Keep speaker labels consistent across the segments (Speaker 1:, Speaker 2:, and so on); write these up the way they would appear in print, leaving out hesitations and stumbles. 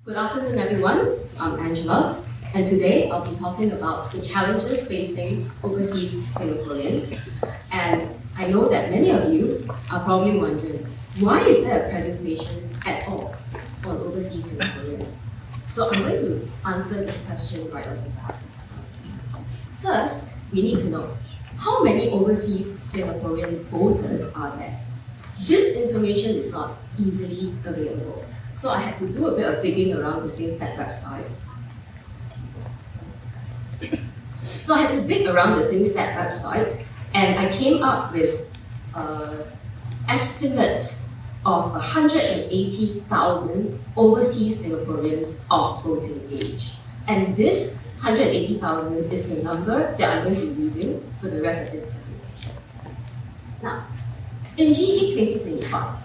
Speaker 1: Good afternoon, everyone. I'm Angela, and today I'll be talking about the challenges facing overseas Singaporeans. And I know that many of you are probably wondering, why is there a presentation at all on overseas Singaporeans? So I'm going to answer this question right off the bat. First, we need to know, how many overseas Singaporean voters are there? This information is not easily available. So I had to do a bit of digging around the SingStat website. So I had to dig around the SingStat website, and I came up with an estimate of 180,000 overseas Singaporeans of voting age. And this 180,000 is the number that I'm going to be using for the rest of this presentation. Now, in GE 2025,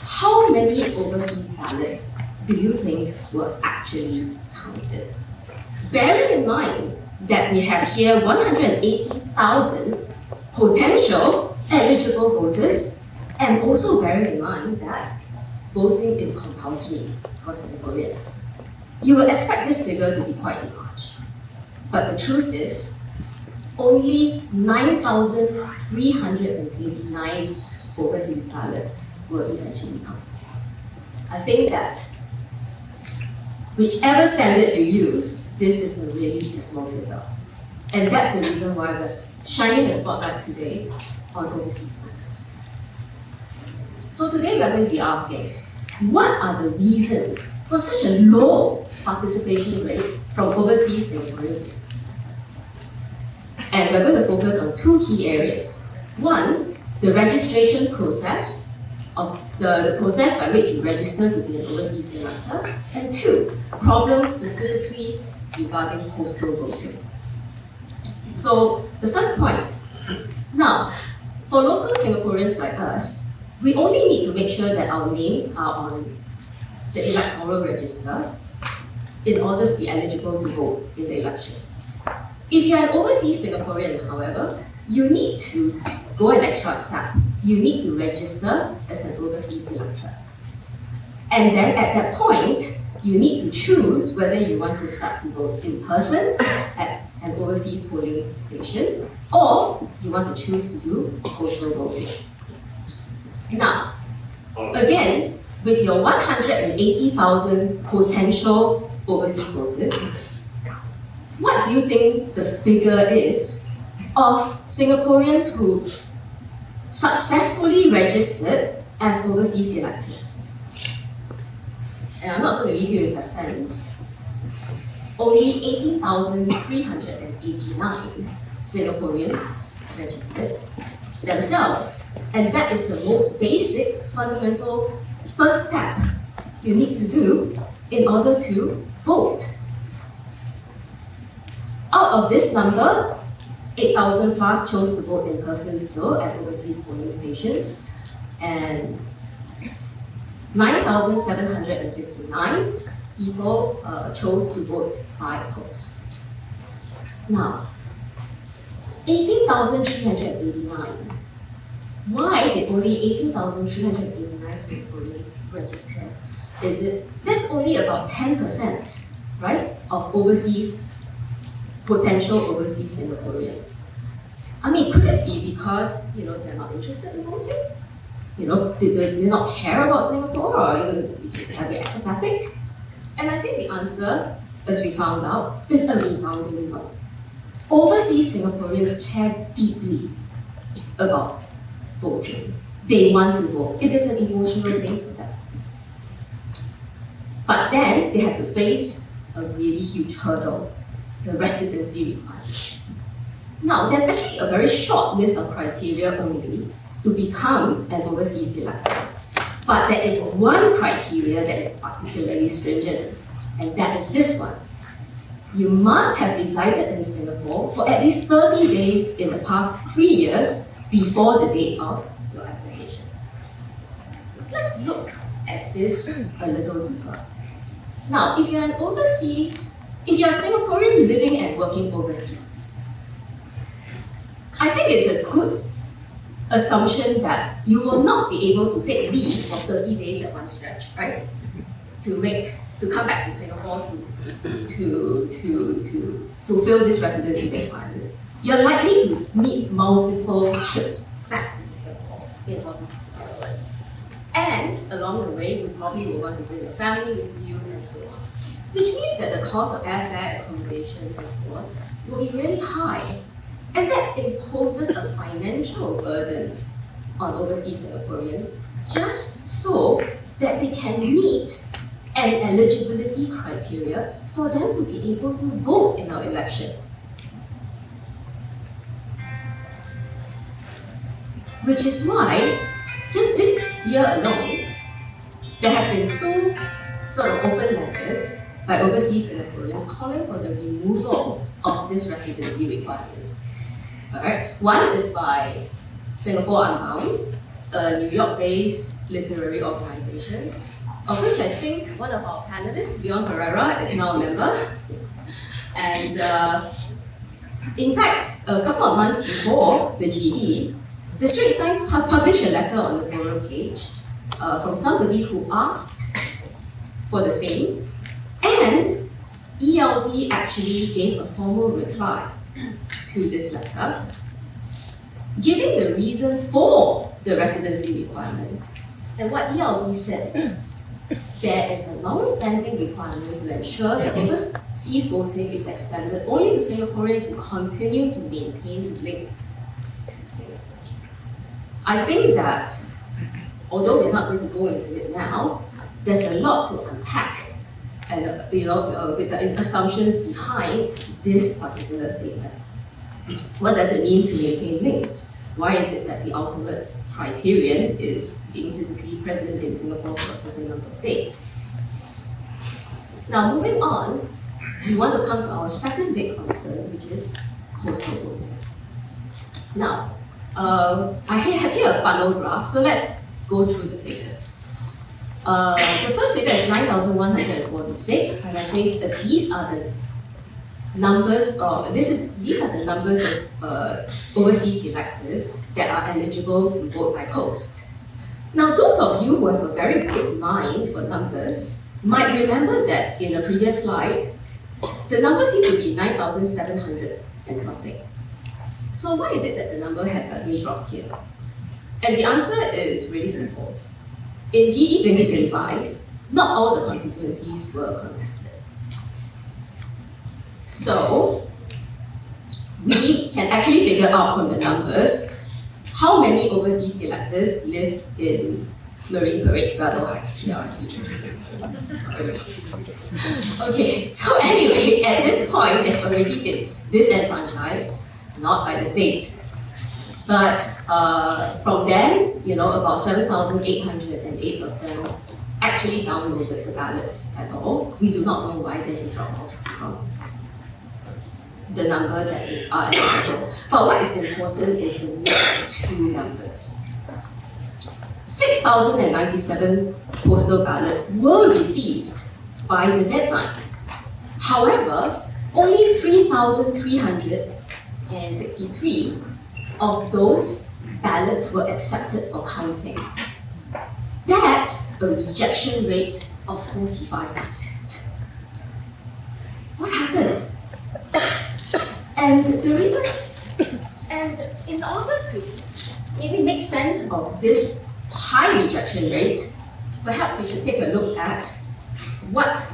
Speaker 1: how many overseas ballots do you think were actually counted? Bearing in mind that we have here 180,000 potential eligible voters, and also bearing in mind that voting is compulsory for Singaporeans. You would expect this figure to be quite large. But the truth is, only 9,329 overseas ballots were eventually counted. I think that whichever standard you use, this is a really dismal figure. And that's the reason why we're shining a spotlight today on overseas voters. So today we're going to be asking, what are the reasons for such a low participation rate from overseas Singaporean voters? And we're going to focus on two key areas. One, the registration process, of the process by which you register to be an overseas elector, and two, problems specifically regarding postal voting. So the first point, now, for local Singaporeans like us, we only need to make sure that our names are on the electoral register in order to be eligible to vote in the election. If you're an overseas Singaporean, however, you need to go an extra step. You need to register as an overseas elector. And then at that point, you need to choose whether you want to start to vote in person at an overseas polling station, or you want to choose to do postal voting. Now, again, with your 180,000 potential overseas voters, what do you think the figure is of Singaporeans who successfully registered as overseas electors? And I'm not going to leave you in suspense. Only 18,389 Singaporeans registered themselves. And that is the most basic, fundamental first step you need to do in order to vote. Out of this number, 8,000 plus chose to vote in person still at overseas polling stations, and 9,759 people chose to vote by post. Now, 18,389. Why did only 18,389 Singaporeans register? That's only about 10%, right, of potential overseas Singaporeans. I mean, could it be because they're not interested in voting? Did they not care about Singapore, or are they apathetic? And I think the answer, as we found out, is a resounding no. Overseas Singaporeans care deeply about voting. They want to vote. It is an emotional thing for them. But then they have to face a really huge hurdle, the residency requirement. Now, there's actually a very short list of criteria only to become an overseas elector. But there is one criteria that is particularly stringent, and that is this one. You must have resided in Singapore for at least 30 days in the past 3 years before the date of your application. Let's look at this a little deeper. Now, if you're a Singaporean living and working overseas, I think it's a good assumption that you will not be able to take leave for 30 days at one stretch, right? To make to come back to Singapore to fulfill this residency requirement, you're likely to need multiple trips back to Singapore in order to fulfill it. And along the way, you probably will want to bring your family with you and so on. Which means that the cost of airfare, accommodation, and so on will be really high. And that imposes a financial burden on overseas Singaporeans just so that they can meet an eligibility criteria for them to be able to vote in our election. Which is why, just this year alone, there have been two sort of open letters by overseas Singaporeans calling for the removal of this residency requirement. Alright, one is by Singapore Unbound, a New York-based literary organization, of which I think one of our panelists, Leon Pereira, is now a member. And in fact, a couple of months before the GE, the Straits Times published a letter on the forum page from somebody who asked for the same, and ELD actually gave a formal reply to this letter, giving the reason for the residency requirement. And what ELD said was, there is a long-standing requirement to ensure that overseas voting is extended only to Singaporeans who continue to maintain links to Singapore. I think that, although we're not going to go into it now, there's a lot to unpack and with the assumptions behind this particular statement. What does it mean to maintain links? Why is it that the ultimate criterion is being physically present in Singapore for a certain number of days? Now, moving on, we want to come to our second big concern, which is postal voting. Now, I have here a funnel graph, so let's go through the figures. The first figure is 9,146, and I say that these are the numbers, these are the numbers of overseas electors that are eligible to vote by post. Now, those of you who have a very good mind for numbers might remember that in the previous slide, the number seemed to be 9,700 and something. So why is it that the number has suddenly dropped here? And the answer is really simple. In GE2025, not all the constituencies were contested. So we can actually figure out from the numbers how many overseas electors live in Marine Parade, Braddell Heights, TRC. Sorry. Okay, so anyway, at this point, they've already been disenfranchised, not by the state. But from then, about 7,808 of them actually downloaded the ballots at all. We do not know why there's a drop-off from the number that are eligible. But what is important is the next two numbers. 6,097 postal ballots were received by the deadline. However, only 3,363 of those ballots were accepted for counting. That's a rejection rate of 45%. What happened? And the reason, and in order to maybe make sense of this high rejection rate, perhaps we should take a look at what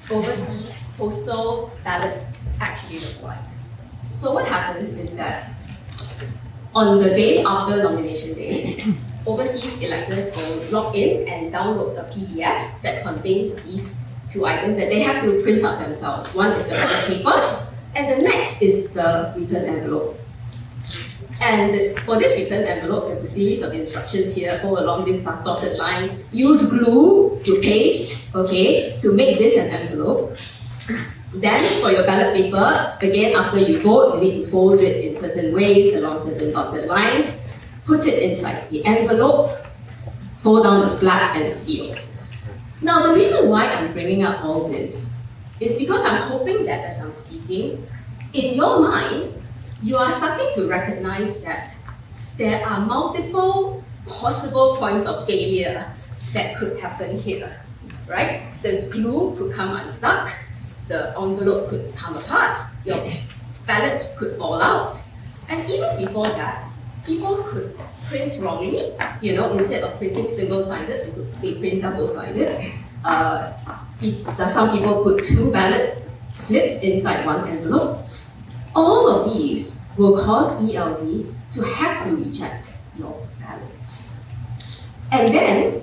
Speaker 1: overseas postal ballots actually look like. So what happens is that on the day after nomination day, overseas electors will log in and download a PDF that contains these two items that they have to print out themselves. One is the ballot paper, and the next is the return envelope. And for this return envelope, there's a series of instructions here. Follow along this dotted line. Use glue to paste, okay, to make this an envelope. Then for your ballot paper, again, after you vote, you need to fold it in certain ways along certain dotted lines. Put it inside the envelope, fold down the flap and seal. Now, the reason why I'm bringing up all this is because I'm hoping that as I'm speaking, in your mind, you are starting to recognize that there are multiple possible points of failure that could happen here. right? The glue could come unstuck, the envelope could come apart, your ballots could fall out, and even before that, people could print wrongly. Instead of printing single-sided, they print double-sided. Some people put 2 ballot slips inside one envelope. All of these will cause ELD to have to reject your ballots. And then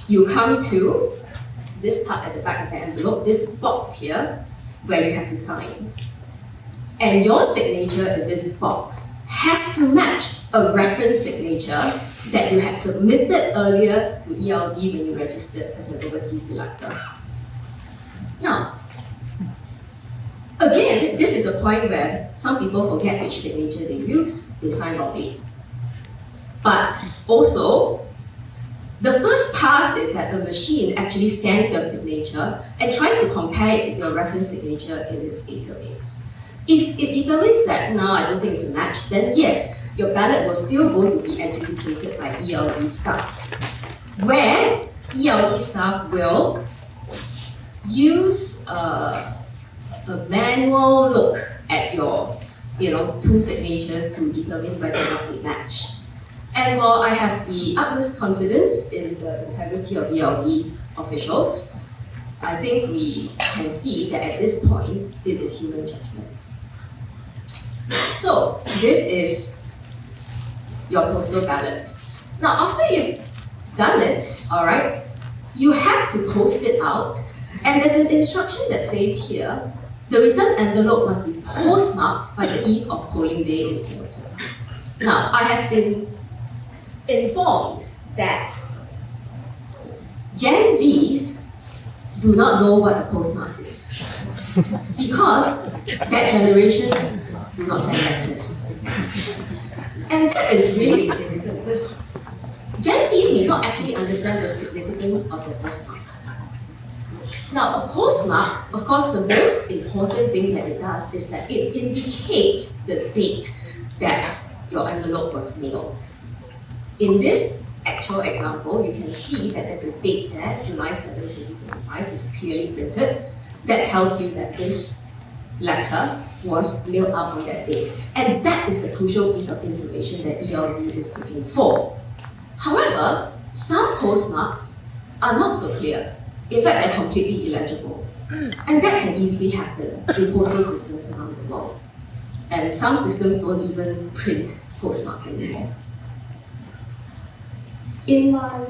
Speaker 1: you come to this part at the back of the envelope, this box here, where you have to sign. And your signature in this box has to match a reference signature that you had submitted earlier to ELD when you registered as an overseas elector. Now, again, this is a point where some people forget which signature they use, they sign wrongly. But also, the first pass is that the machine actually scans your signature and tries to compare it with your reference signature in its database. If it determines that, no, I don't think it's a match, then yes, your ballot will still go to be adjudicated by ELD staff, where ELD staff will use a manual look at your 2 signatures to determine whether or not they match. And while I have the utmost confidence in the integrity of ELD officials, I think we can see that at this point, it is human judgment. So, this is your postal ballot. Now, after you've done it, all right, you have to post it out, and there's an instruction that says here, the return envelope must be postmarked by the eve of polling day in Singapore. Now, I have been informed that Gen Zs do not know what a postmark is because that generation do not send letters. And that is really significant because Gen Zs may not actually understand the significance of a postmark. Now, a postmark, of course, the most important thing that it does is that it indicates the date that your envelope was mailed. In this actual example, you can see that there's a date there, July 7, 2025, it's clearly printed. That tells you that this letter was mailed out on that day. And that is the crucial piece of information that ELD is looking for. However, some postmarks are not so clear. In fact, they're completely illegible. And that can easily happen in postal systems around the world. And some systems don't even print postmarks anymore. In my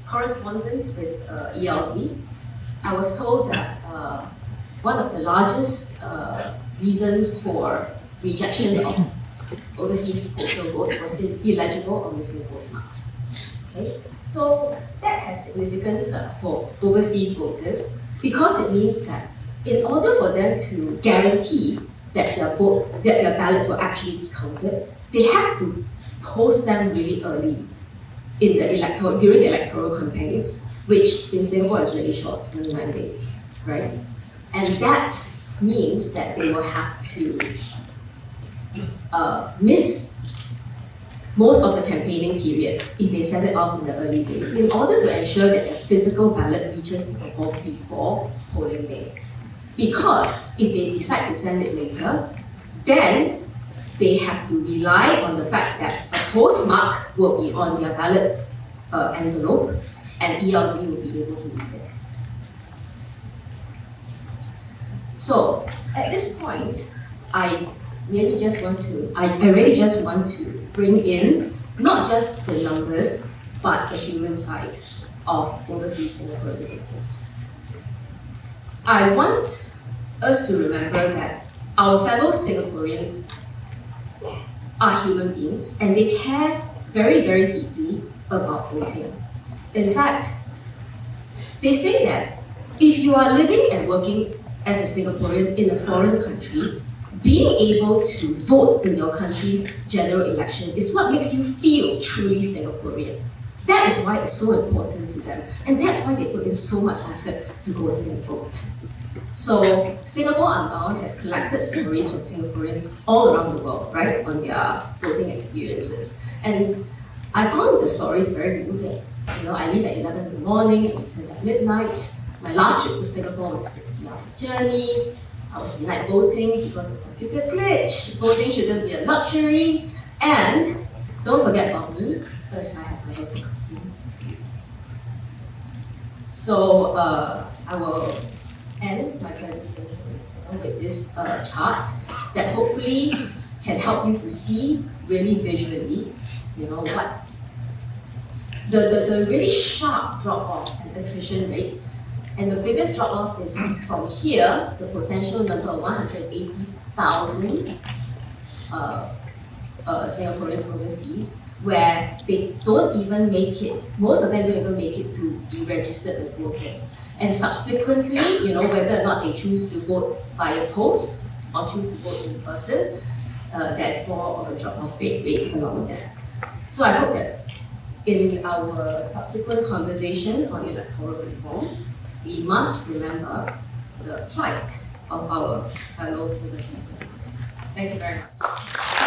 Speaker 1: correspondence with ELD, I was told that one of the largest reasons for rejection of overseas postal votes was illegible or missing postmarks. Okay? So that has significance for overseas voters because it means that in order for them to guarantee that their ballots will actually be counted, they have to post them really early during the electoral campaign, which in Singapore is really short, it's only 9 days, right? And that means that they will have to miss most of the campaigning period if they send it off in the early days in order to ensure that the physical ballot reaches Singapore before polling day. Because if they decide to send it later, then they have to rely on the fact that a postmark will be on their ballot envelope and ELD will be able to read it. So at this point, I really just want to bring in not just the numbers, but the human side of overseas Singaporean voters. I want us to remember that our fellow Singaporeans are human beings and they care very, very deeply about voting. In fact, they say that if you are living and working as a Singaporean in a foreign country, being able to vote in your country's general election is what makes you feel truly Singaporean. That is why it's so important to them, and that's why they put in so much effort to go in and vote. So Singapore Unbound has collected stories from Singaporeans all around the world, right, on their voting experiences. And I found the stories very moving. I leave at 11 in the morning and return at midnight. My last trip to Singapore was a 60-hour journey. I was denied voting because of a computer glitch. Voting shouldn't be a luxury. And don't forget about me, because I have my difficulty. So I will end my presentation with this chart that hopefully can help you to see really visually, what the really sharp drop-off and attrition rate. And the biggest drop-off is from here, the potential number of 180,000 Singaporeans overseas, where they don't even make it, most of them don't even make it to be registered as voters. And subsequently, whether or not they choose to vote via post or choose to vote in person, there's more of a drop-off rate along there. So I hope that in our subsequent conversation on electoral reform, we must remember the plight of our fellow overseas Singaporeans. Thank you very much.